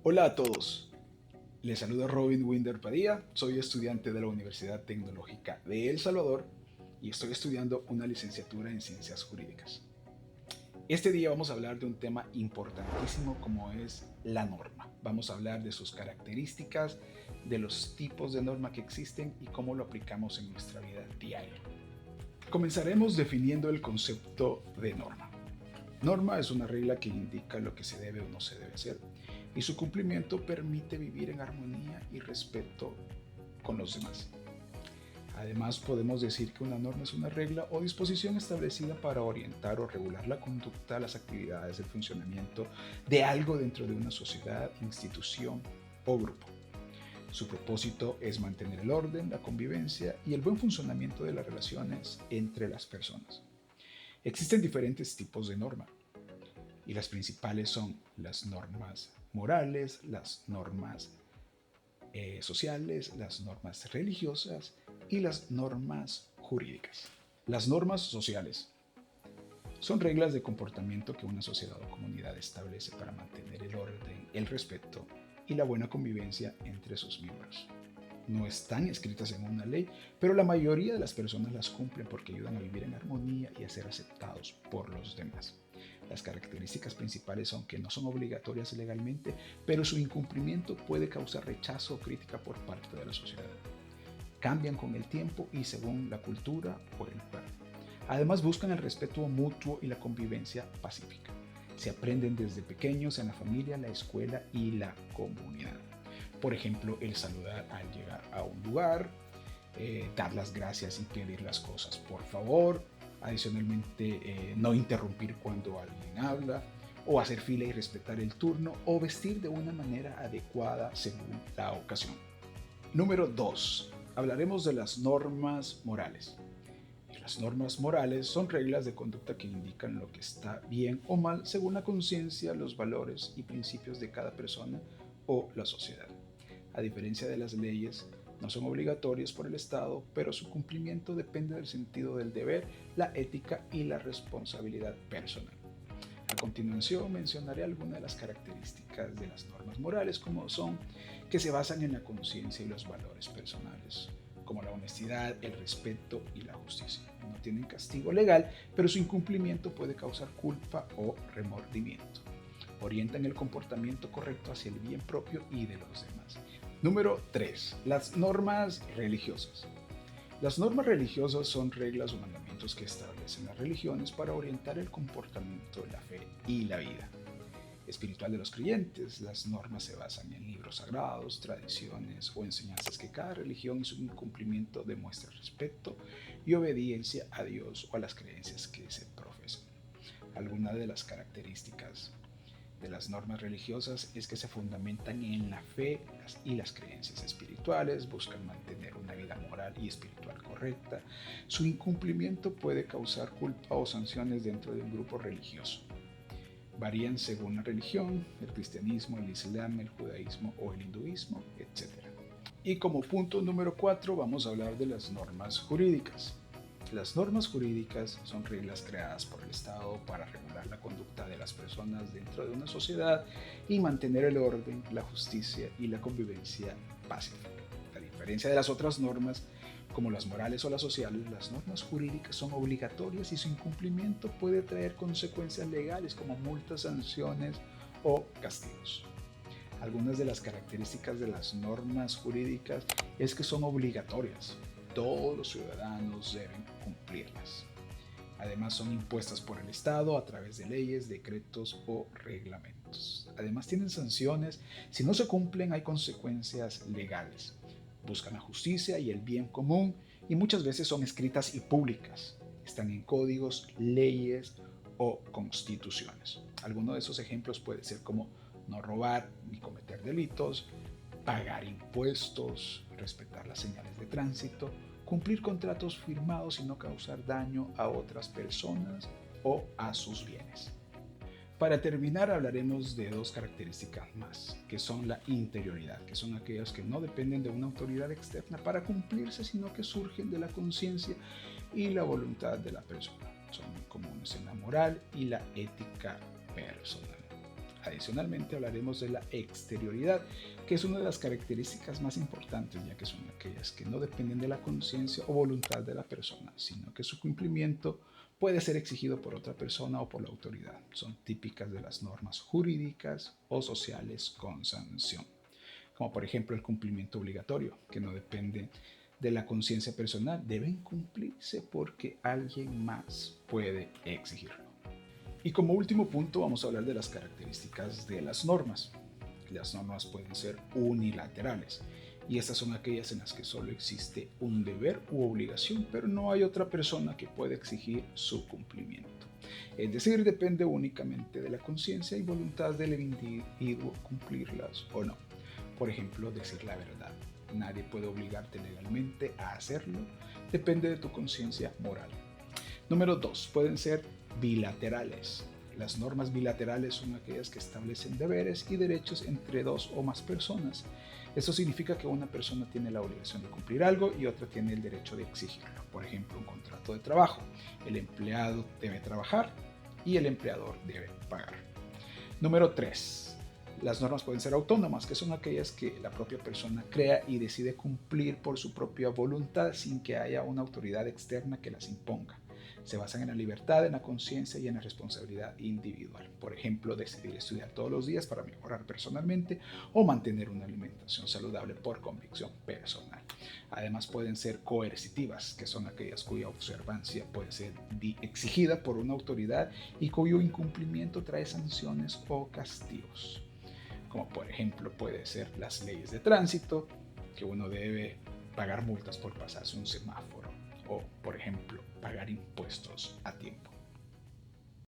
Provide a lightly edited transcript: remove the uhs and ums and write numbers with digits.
Hola a todos, les saluda Robin Winder Padilla, soy estudiante de la Universidad Tecnológica de El Salvador y estoy estudiando una licenciatura en Ciencias Jurídicas. Este día vamos a hablar de un tema importantísimo como es la norma. Vamos a hablar de sus características, de los tipos de norma que existen y cómo lo aplicamos en nuestra vida diaria. Comenzaremos definiendo el concepto de norma. Norma es una regla que indica lo que se debe o no se debe hacer y su cumplimiento permite vivir en armonía y respeto con los demás. Además, podemos decir que una norma es una regla o disposición establecida para orientar o regular la conducta, las actividades, el funcionamiento de algo dentro de una sociedad, institución o grupo. Su propósito es mantener el orden, la convivencia y el buen funcionamiento de las relaciones entre las personas. Existen diferentes tipos de norma y las principales son las normas morales, las normas sociales, las normas religiosas y las normas jurídicas. Las normas sociales son reglas de comportamiento que una sociedad o comunidad establece para mantener el orden, el respeto y la buena convivencia entre sus miembros. No están escritas en una ley, pero la mayoría de las personas las cumplen porque ayudan a vivir en armonía y a ser aceptados por los demás. Las características principales son que no son obligatorias legalmente, pero su incumplimiento puede causar rechazo o crítica por parte de la sociedad. Cambian con el tiempo y según la cultura o el lugar. Además, buscan el respeto mutuo y la convivencia pacífica. Se aprenden desde pequeños en la familia, la escuela y la comunidad. Por ejemplo, el saludar al llegar a un lugar, dar las gracias y pedir las cosas por favor. Adicionalmente, no interrumpir cuando alguien habla, o hacer fila y respetar el turno, o vestir de una manera adecuada según la ocasión. Número 2. Hablaremos de las normas morales. Las normas morales son reglas de conducta que indican lo que está bien o mal según la conciencia, los valores y principios de cada persona o la sociedad. A diferencia de las leyes, no son obligatorias por el Estado, pero su cumplimiento depende del sentido del deber, la ética y la responsabilidad personal. A continuación mencionaré algunas de las características de las normas morales, como son que se basan en la conciencia y los valores personales, como la honestidad, el respeto y la justicia. No tienen castigo legal, pero su incumplimiento puede causar culpa o remordimiento. Orientan el comportamiento correcto hacia el bien propio y de los demás. Número 3. Las normas religiosas. Las normas religiosas son reglas o mandamientos que establecen las religiones para orientar el comportamiento, la fe y la vida espiritual de los creyentes. Las normas se basan en libros sagrados, tradiciones o enseñanzas que cada religión y su incumplimiento demuestra respeto y obediencia a Dios o a las creencias que se profesan. Algunas de las características de las normas religiosas es que se fundamentan en la fe y las creencias espirituales, buscan mantener una vida moral y espiritual correcta. Su incumplimiento puede causar culpa o sanciones dentro de un grupo religioso. Varían según la religión, el cristianismo, el islam, el judaísmo o el hinduismo, etc. Y como punto número 4 vamos a hablar de las normas jurídicas. Las normas jurídicas son reglas creadas por el Estado para regular la conducta de las personas dentro de una sociedad y mantener el orden, la justicia y la convivencia pacífica. A diferencia de las otras normas, como las morales o las sociales, las normas jurídicas son obligatorias y su incumplimiento puede traer consecuencias legales como multas, sanciones o castigos. Algunas de las características de las normas jurídicas es que son obligatorias. Todos los ciudadanos deben cumplirlas. Además, son impuestas por el Estado a través de leyes, decretos o reglamentos. Además, tienen sanciones. Si no se cumplen, hay consecuencias legales. Buscan la justicia y el bien común y muchas veces son escritas y públicas. Están en códigos, leyes o constituciones. Alguno de esos ejemplos puede ser como no robar ni cometer delitos, pagar impuestos, respetar las señales de tránsito, cumplir contratos firmados y no causar daño a otras personas o a sus bienes. Para terminar hablaremos de dos características más, que son la interioridad, que son aquellas que no dependen de una autoridad externa para cumplirse, sino que surgen de la conciencia y la voluntad de la persona. Son muy comunes en la moral y la ética personal. Adicionalmente hablaremos de la exterioridad, que es una de las características más importantes, ya que son aquellas que no dependen de la conciencia o voluntad de la persona, sino que su cumplimiento puede ser exigido por otra persona o por la autoridad. Son típicas de las normas jurídicas o sociales con sanción, como por ejemplo el cumplimiento obligatorio, que no depende de la conciencia personal, deben cumplirse porque alguien más puede exigirlo. Y como último punto vamos a hablar de las características de las normas. Las normas pueden ser unilaterales y estas son aquellas en las que solo existe un deber u obligación, pero no hay otra persona que pueda exigir su cumplimiento. Es decir, depende únicamente de la conciencia y voluntad del individuo cumplirlas o no. Por ejemplo, decir la verdad. Nadie puede obligarte legalmente a hacerlo, depende de tu conciencia moral. Número 2. Pueden ser bilaterales. Las normas bilaterales son aquellas que establecen deberes y derechos entre dos o más personas. Esto significa que una persona tiene la obligación de cumplir algo y otra tiene el derecho de exigirlo. Por ejemplo, un contrato de trabajo. El empleado debe trabajar y el empleador debe pagar. Número 3. Las normas pueden ser autónomas, que son aquellas que la propia persona crea y decide cumplir por su propia voluntad sin que haya una autoridad externa que las imponga. Se basan en la libertad, en la conciencia y en la responsabilidad individual. Por ejemplo, decidir estudiar todos los días para mejorar personalmente o mantener una alimentación saludable por convicción personal. Además, pueden ser coercitivas, que son aquellas cuya observancia puede ser exigida por una autoridad y cuyo incumplimiento trae sanciones o castigos. Como por ejemplo puede ser las leyes de tránsito, que uno debe pagar multas por pasarse un semáforo, o por ejemplo pagar impuestos a tiempo.